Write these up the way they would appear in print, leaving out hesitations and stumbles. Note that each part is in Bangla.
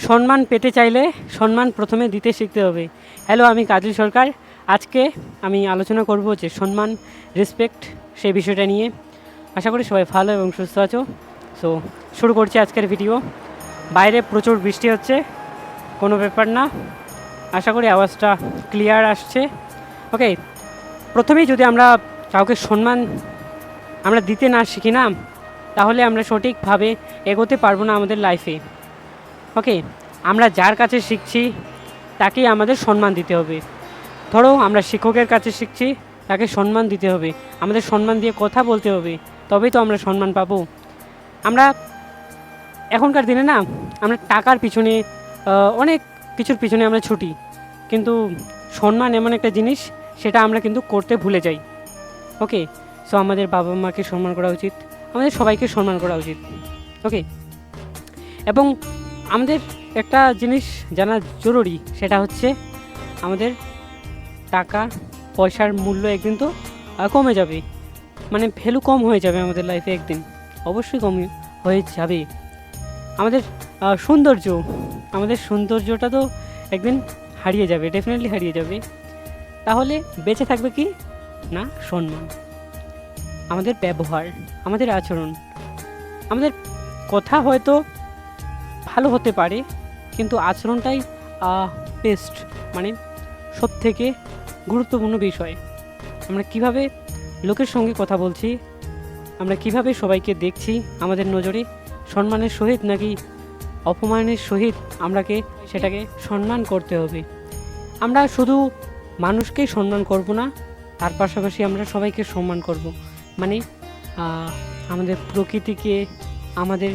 সম্মান পেতে চাইলে সম্মান প্রথমে দিতে শিখতে হবে। হ্যালো, আমি কাজল সরকার। আজকে আমি আলোচনা করব যে সম্মান, রেসপেক্ট, সেই বিষয়টা নিয়ে। আশা করি সবাই ভালো এবং সুস্থ আছো। সো শুরু করছি আজকের ভিডিও। বাইরে প্রচুর বৃষ্টি হচ্ছে, কোনো ব্যাপার না। আশা করি আওয়াজটা ক্লিয়ার আসছে। ওকে, প্রথমেই যদি আমরা কাউকে সম্মান আমরা দিতে না শিখি না, তাহলে আমরা সঠিকভাবে এগোতে পারবো না আমাদের লাইফে। ওকে, আমরা যার কাছে শিখছি তাকেই আমাদের সম্মান দিতে হবে। ধরো আমরা শিক্ষকের কাছে শিখছি, তাকে সম্মান দিতে হবে, আমাদের সম্মান দিয়ে কথা বলতে হবে, তবেই তো আমরা সম্মান পাবো। আমরা এখনকার দিনে না, আমরা টাকার পিছনে অনেক কিছুর পিছনে আমরা ছুটি, কিন্তু সম্মান এমন একটা জিনিস, সেটা আমরা কিন্তু করতে ভুলে যাই। ওকে, সো আমাদের বাবা মাকে সম্মান করা উচিত, আমাদের সবাইকে সম্মান করা উচিত। ওকে, এবং আমাদের একটা জিনিস জানা জরুরি, সেটা হচ্ছে আমাদের টাকা পয়সার মূল্য একদিন তো কমে যাবে, মানে ভ্যালু কম হয়ে যাবে আমাদের লাইফে একদিন, অবশ্যই কম হয়ে যাবে। আমাদের সৌন্দর্যটা তো একদিন হারিয়ে যাবে, ডেফিনেটলি হারিয়ে যাবে। তাহলে বেঁচে থাকবে কি না? সম্মান, আমাদের ব্যবহার, আমাদের আচরণ। আমাদের কথা হয়তো ভালো হতে পারে, কিন্তু আচরণটাই বেস্ট, মানে সবথেকে গুরুত্বপূর্ণ বিষয়। আমরা কিভাবে লোকের সঙ্গে কথা বলছি, আমরা কিভাবে সবাইকে দেখছি আমাদের নজরে, সম্মানের সহিত নাকি অপমানের সহিত আমরাকে সেটাকে সম্মান করতে হবে। আমরা শুধু মানুষকেই সম্মান করব না, তার পাশাপাশি আমরা সবাইকে সম্মান করব। মানে আমাদের প্রকৃতিকে, আমাদের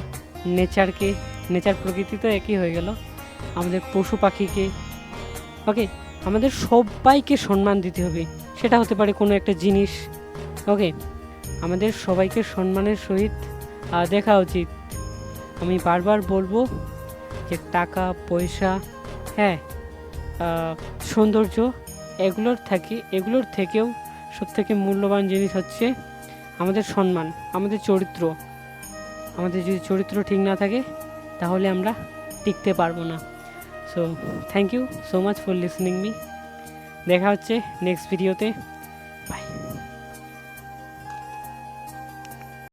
নেচারকে, নেচার প্রকৃতি তো একই হয়ে গেল, আমাদের পশু পাখিকে। ওকে, আমাদের সবাইকে সম্মান দিতে হবে। সেটা হতে পারে কোনো একটা জিনিস। ওকে, আমাদের সবাইকে সম্মানের সহিত দেখা উচিত। আমি বারবার বলবো যে টাকা পয়সা, হ্যাঁ, সৌন্দর্য, এগুলোর থেকেও সবথেকে মূল্যবান জিনিস হচ্ছে আমাদের সম্মান, আমাদের চরিত্র। আমাদের যদি চরিত্র ঠিক না থাকে, তাহলে আমরা টিকতে পারবো না। So thank you so much for listening me. দেখা হচ্ছে নেক্সট ভিডিওতে।